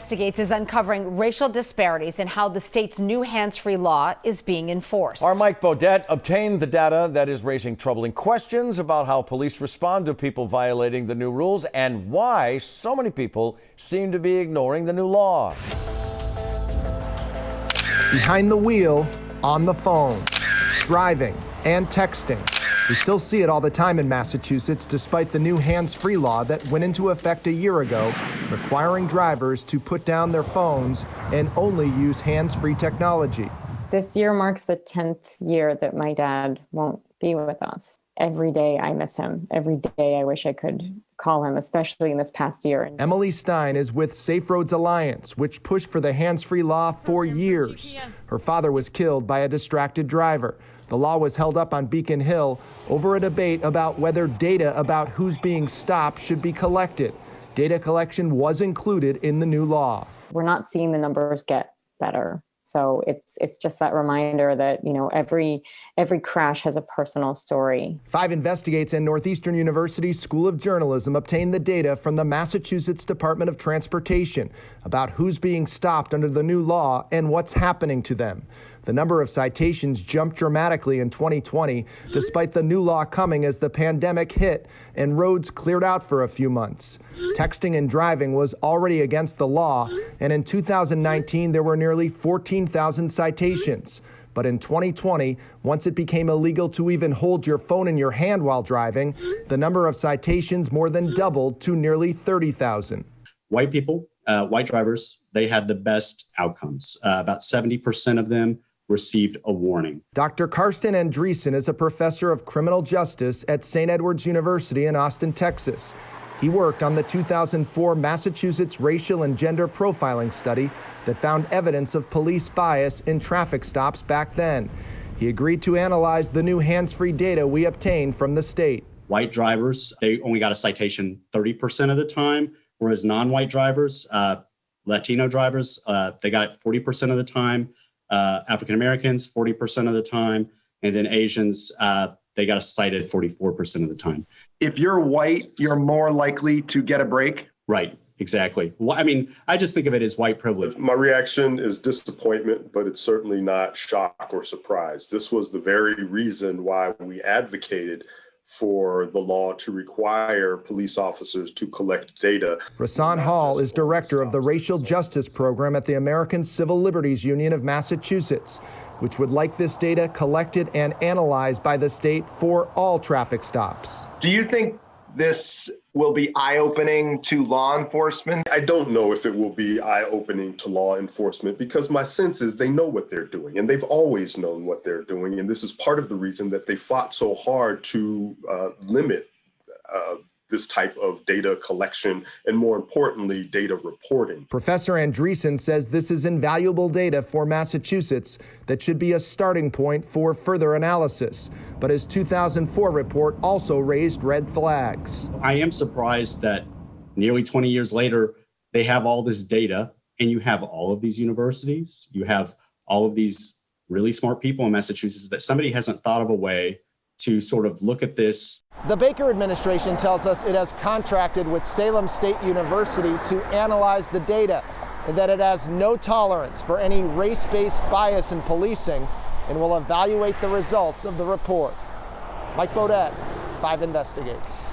Investigates is uncovering racial disparities in how the state's new hands-free law is being enforced. Our Mike Beaudet obtained the data that is raising troubling questions about how police respond to people violating the new rules and why so many people seem to be ignoring the new law. Behind the wheel, on the phone, driving, and texting. We still see it all the time in Massachusetts, despite the new hands-free law that went into effect a year ago, requiring drivers to put down their phones and only use hands-free technology. This year marks the 10th year that my dad won't be with us. Every day I miss him. Every day I wish I could call him, especially in this past year. Emily Stein is with Safe Roads Alliance, which pushed for the hands-free law for years. Her father was killed by a distracted driver. The law was held up on Beacon Hill over a debate about whether data about who's being stopped should be collected. Data collection was included in the new law. We're not seeing the numbers get better. So it's just that reminder that, you know, every crash has a personal story. 5 Investigates and Northeastern University's School of Journalism obtained the data from the Massachusetts Department of Transportation about who's being stopped under the new law and what's happening to them. The number of citations jumped dramatically in 2020, despite the new law coming as the pandemic hit and roads cleared out for a few months. Texting and driving was already against the law, and in 2019 there were nearly 14,000 citations. But in 2020, once it became illegal to even hold your phone in your hand while driving, the number of citations more than doubled to nearly 30,000. White people, white drivers, they had the best outcomes. About 70% of them received a warning. Dr. Karsten Andreessen is a professor of criminal justice at St. Edward's University in Austin, Texas. He worked on the 2004 Massachusetts racial and gender profiling study that found evidence of police bias in traffic stops back then. He agreed to analyze the new hands-free data we obtained from the state. White drivers, they only got a citation 30% of the time, whereas non-white drivers, Latino drivers, they got it 40% of the time. African Americans, 40% of the time, and then Asians, they got cited 44% of the time. If you're white, you're more likely to get a break? Right, exactly. Well, I mean, I just think of it as white privilege. My reaction is disappointment, but it's certainly not shock or surprise. This was the very reason why we advocated for the law to require police officers to collect data. Rasan Hall is director of the Racial Justice Program at the American Civil Liberties Union of Massachusetts, which would like this data collected and analyzed by the state for all traffic stops. Do you think this will be eye-opening to law enforcement? I don't know if it will be eye-opening to law enforcement because my sense is they know what they're doing and they've always known what they're doing. And this is part of the reason that they fought so hard to limit this type of data collection and, more importantly, data reporting. Professor Andreessen says this is invaluable data for Massachusetts that should be a starting point for further analysis. But his 2004 report also raised red flags. I am surprised that nearly 20 years later, they have all this data and you have all of these universities, you have all of these really smart people in Massachusetts that somebody hasn't thought of a way to sort of look at this. The Baker administration tells us it has contracted with Salem State University to analyze the data and that it has no tolerance for any race-based bias in policing and will evaluate the results of the report. Mike Beaudet, 5 Investigates.